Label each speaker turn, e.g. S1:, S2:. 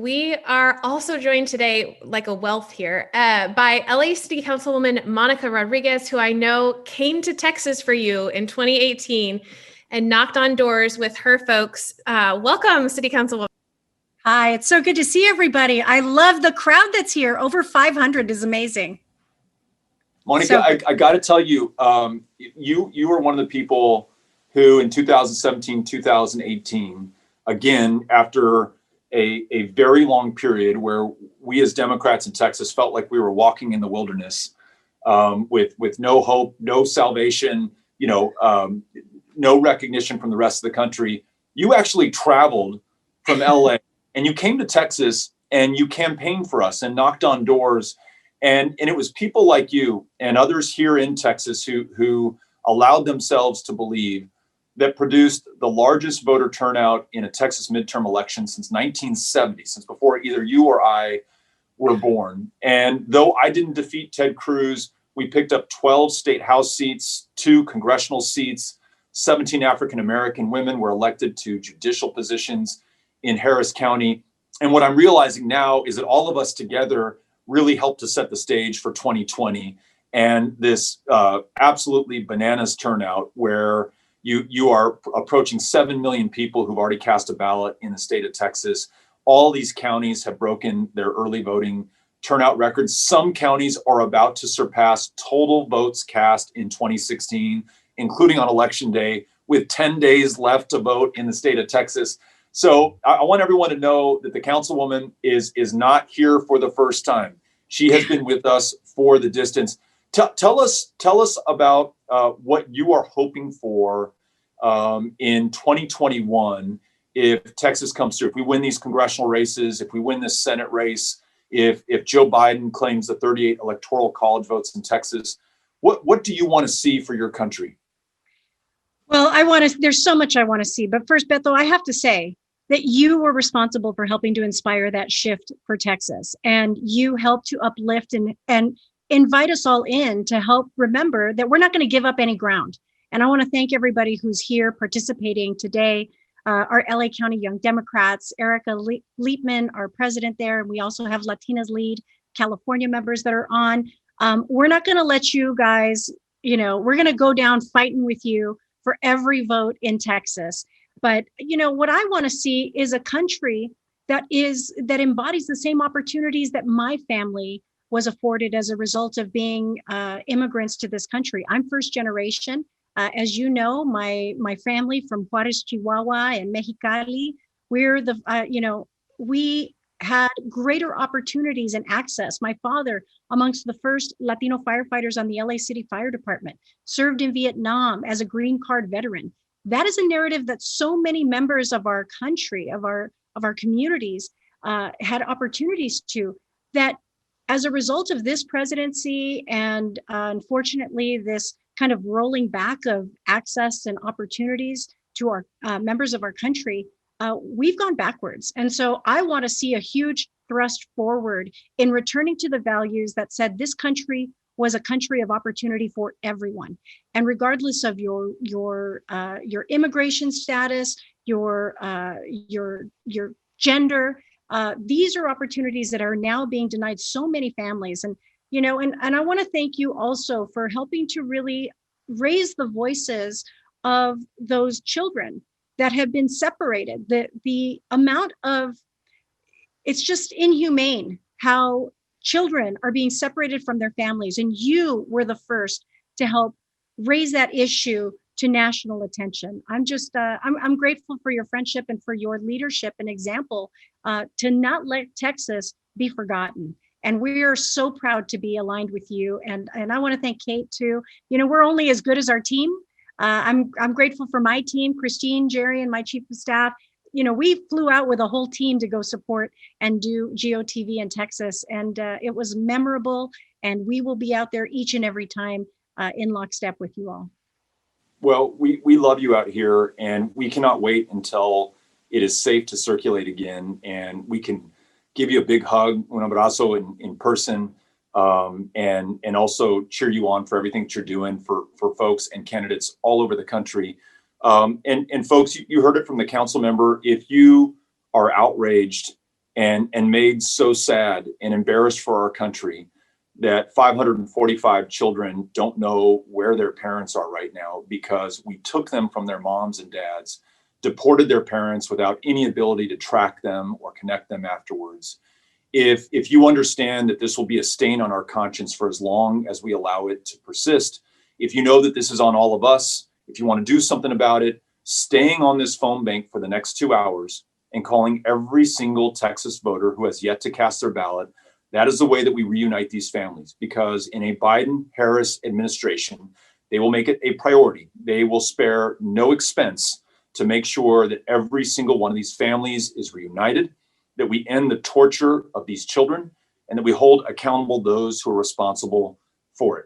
S1: we are also joined today, like a wealth here, by LA City Councilwoman Monica Rodriguez, who I know came to Texas for you in 2018 and knocked on doors with her folks. Welcome, City Councilwoman.
S2: Hi, it's so good to see everybody. I love the crowd that's here. Over 500 is amazing.
S3: Monica,
S2: So-
S3: I got to tell you, you were one of the people who in 2017, 2018, again, after a very long period where we as Democrats in Texas felt like we were walking in the wilderness with no hope, no salvation, no recognition from the rest of the country. You actually traveled from LA and you came to Texas and you campaigned for us and knocked on doors. And it was people like you and others here in Texas who allowed themselves to believe that produced the largest voter turnout in a Texas midterm election since 1970, since before either you or I were born. And though I didn't defeat Ted Cruz, we picked up 12 state house seats, 2 congressional seats, 17 African-American women were elected to judicial positions in Harris County. And what I'm realizing now is that all of us together really helped to set the stage for 2020 and this absolutely bananas turnout where you are approaching 7 million people who've already cast a ballot in the state of Texas. All these counties have broken their early voting turnout records. Some counties are about to surpass total votes cast in 2016, including on election day, with 10 days left to vote in the state of Texas. So I want everyone to know that the Councilwoman is not here for the first time. She has been with us for the distance. Tell us about what you are hoping for in 2021 if Texas comes through. If we win these congressional races, if we win this Senate race, if Joe Biden claims the 38 electoral college votes in Texas, what do you want to see for your country?
S2: Well, there's so much I want to see. But first, Beto, I have to say that you were responsible for helping to inspire that shift for Texas. And you helped to uplift and invite us all in to help remember that we're not going to give up any ground. And I want to thank everybody who's here participating today. Our LA County Young Democrats, Erica Leitman, our president there. And we also have Latinas Lead, California members that are on. We're not going to let you guys, we're going to go down fighting with you for every vote in Texas. But, what I want to see is a country that embodies the same opportunities that my family was afforded as a result of being immigrants to this country. I'm first generation. As you know, my family from Juarez, Chihuahua and Mexicali, we had greater opportunities and access. My father, amongst the first Latino firefighters on the LA City Fire Department, served in Vietnam as a green card veteran. That is a narrative that so many members of our country, of our communities, had opportunities to. That as a result of this presidency and unfortunately this kind of rolling back of access and opportunities to our members of our country, we've gone backwards. And so I want to see a huge thrust forward in returning to the values that said this country was a country of opportunity for everyone. And regardless of your immigration status, your gender, these are opportunities that are now being denied so many families. And I want to thank you also for helping to really raise the voices of those children that have been separated. The amount of, it's just inhumane how children are being separated from their families. And you were the first to help raise that issue to national attention. I'm grateful for your friendship and for your leadership and example to not let Texas be forgotten. And we are so proud to be aligned with you. And I want to thank Kate too. We're only as good as our team. I'm grateful for my team, Christine, Jerry, and my chief of staff. We flew out with a whole team to go support and do GOTV in Texas. And it was memorable. And we will be out there each and every time in lockstep with you all.
S3: Well, we love you out here, and we cannot wait until it is safe to circulate again. And we can give you a big hug, un abrazo in person, and also cheer you on for everything that you're doing for folks and candidates all over the country. And folks, you heard it from the council member. If you are outraged and made so sad and embarrassed for our country that 545 children don't know where their parents are right now because we took them from their moms and dads, deported their parents without any ability to track them or connect them afterwards. If you understand that this will be a stain on our conscience for as long as we allow it to persist, if you know that this is on all of us, if you want to do something about it, staying on this phone bank for the next 2 hours and calling every single Texas voter who has yet to cast their ballot, that is the way that we reunite these families, because in a Biden-Harris administration, they will make it a priority. They will spare no expense to make sure that every single one of these families is reunited, that we end the torture of these children, and that we hold accountable those who are responsible for it.